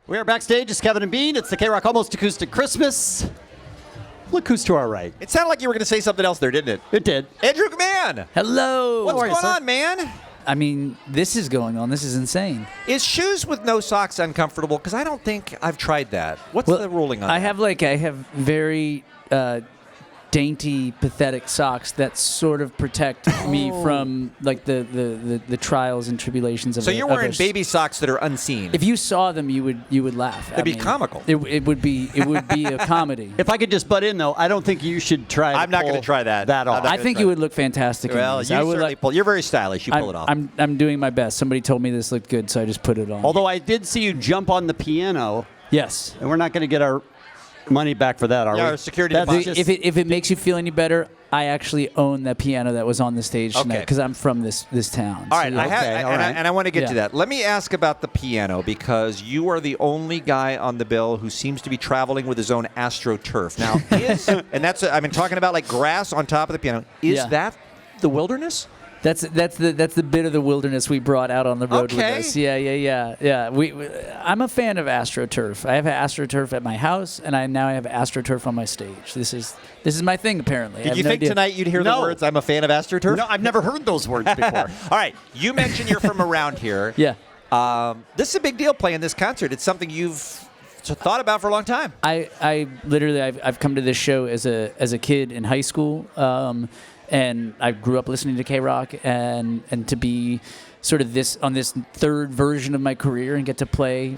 We are backstage. It's Kevin and Bean. It's the KROQ Almost Acoustic Christmas. Look who's to our right. It sounded like you were going to say something else there, didn't it? It did. Andrew McMahon. Hello. What's going on, man? I mean, this is going on. This is insane. Is shoes with no socks uncomfortable? Because I don't think I've tried that. What's the ruling on that? I have very dainty, pathetic socks that sort of protect me from like the trials and tribulations of. So you're wearing baby socks that are unseen. If you saw them, you would laugh. It'd be comical. It would be a comedy. If I could just butt in, though, I don't think you should try. I'm not going to try that. off. I think you would look fantastic. Well, in you certainly pull. You're very stylish. You pull it off. I'm doing my best. Somebody told me this looked good, so I just put it on. Although I did see you jump on the piano. Yes. And we're not going to get our money back for that, are we? Our security That's deposit. just- If it makes you feel any better, I actually own that piano that was on the stage tonight because I'm from this town. All right, So, I want to get to Yeah. that. Let me ask about the piano because you are the only guy on the bill who seems to be traveling with his own AstroTurf. Now, I've been talking about like grass on top of the piano. Is that the wilderness? That's the bit of the wilderness we brought out on the road with us. Yeah. I'm a fan of AstroTurf. I have AstroTurf at my house, and I have AstroTurf on my stage. This is my thing, apparently. Did you think tonight you'd hear the words, I'm a fan of AstroTurf? No, I've never heard those words before. All right, you mentioned you're from around here. Yeah. This is a big deal playing this concert. It's something you've thought about for a long time. I literally I've come to this show as a kid in high school. And I grew up listening to KROQ, and to be sort of on this third version of my career and get to play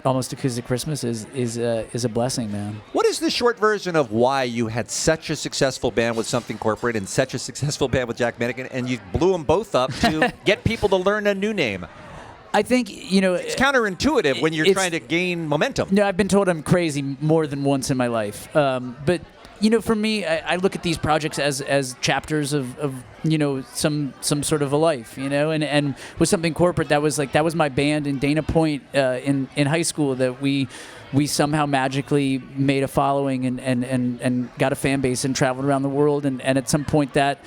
Almost Acoustic Christmas is a blessing, man. What is the short version of why you had such a successful band with Something Corporate and such a successful band with Jack Mannequin, and you blew them both up to get people to learn a new name? I think, it's counterintuitive when you're trying to gain momentum. No, I've been told I'm crazy more than once in my life, but. For me, I look at these projects as chapters of some sort of a life, and with Something Corporate, that was my band in Dana Point in high school that we somehow magically made a following and got a fan base and traveled around the world, and at some point that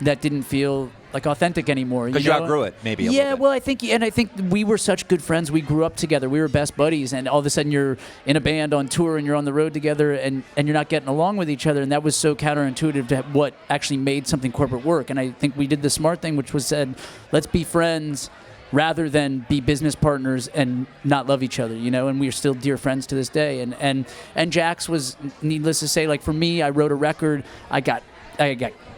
didn't feel like authentic anymore. Because you outgrew it, maybe. Yeah, well, I think we were such good friends. We grew up together. We were best buddies, and all of a sudden you're in a band on tour and you're on the road together, and you're not getting along with each other, and that was so counterintuitive to what actually made Something Corporate work. And I think we did the smart thing, which was said, let's be friends rather than be business partners and not love each other, and we are still dear friends to this day. And Jax was, needless to say, like for me, I wrote a record. I got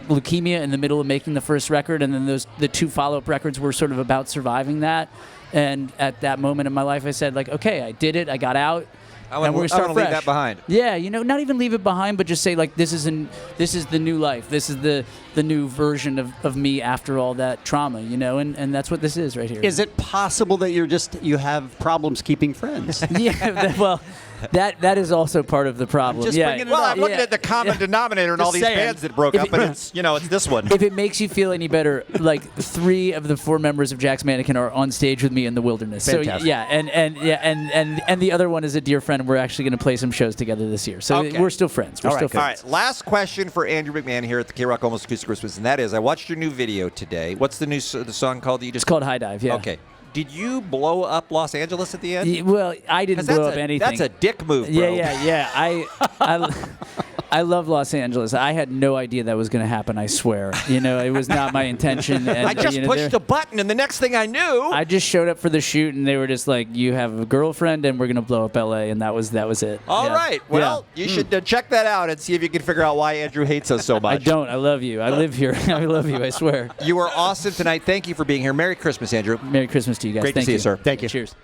leukemia in the middle of making the first record, and then the two follow-up records were sort of about surviving that. And at that moment in my life, I said, like, okay, I did it, I got out, and we're gonna start fresh. Leave that behind. Yeah, not even leave it behind, but just say, like, this is the new life. This is the new version of me after all that trauma, and that's what this is right here. Is it possible that you have problems keeping friends? Yeah, well. That is also part of the problem. I'm looking at the common denominator in all these bands that broke up, and it's this one. If it makes you feel any better, like 3 of the 4 members of Jack's Mannequin are on stage with me in the wilderness. Fantastic. So yeah, and the other one is a dear friend. We're actually going to play some shows together this year. So we're still friends. We're still friends. All right. Last question for Andrew McMahon here at the KROQ Almost Acoustic Christmas, and that is, I watched your new video today. What's the song called that you just? It's called High Dive. Yeah. Okay. Did you blow up Los Angeles at the end? Well, I didn't blow up anything. That's a dick move, bro. Yeah. I love Los Angeles. I had no idea that was going to happen, I swear. It was not my intention. And, I just pushed a button, and the next thing I knew... I just showed up for the shoot, and they were just like, you have a girlfriend, and we're going to blow up L.A., and that was it. All right. Well, you should check that out and see if you can figure out why Andrew hates us so much. I don't. I love you. I live here. I love you, I swear. You were awesome tonight. Thank you for being here. Merry Christmas, Andrew. Merry Christmas to you guys. Great to see you, sir. Thank you. Cheers.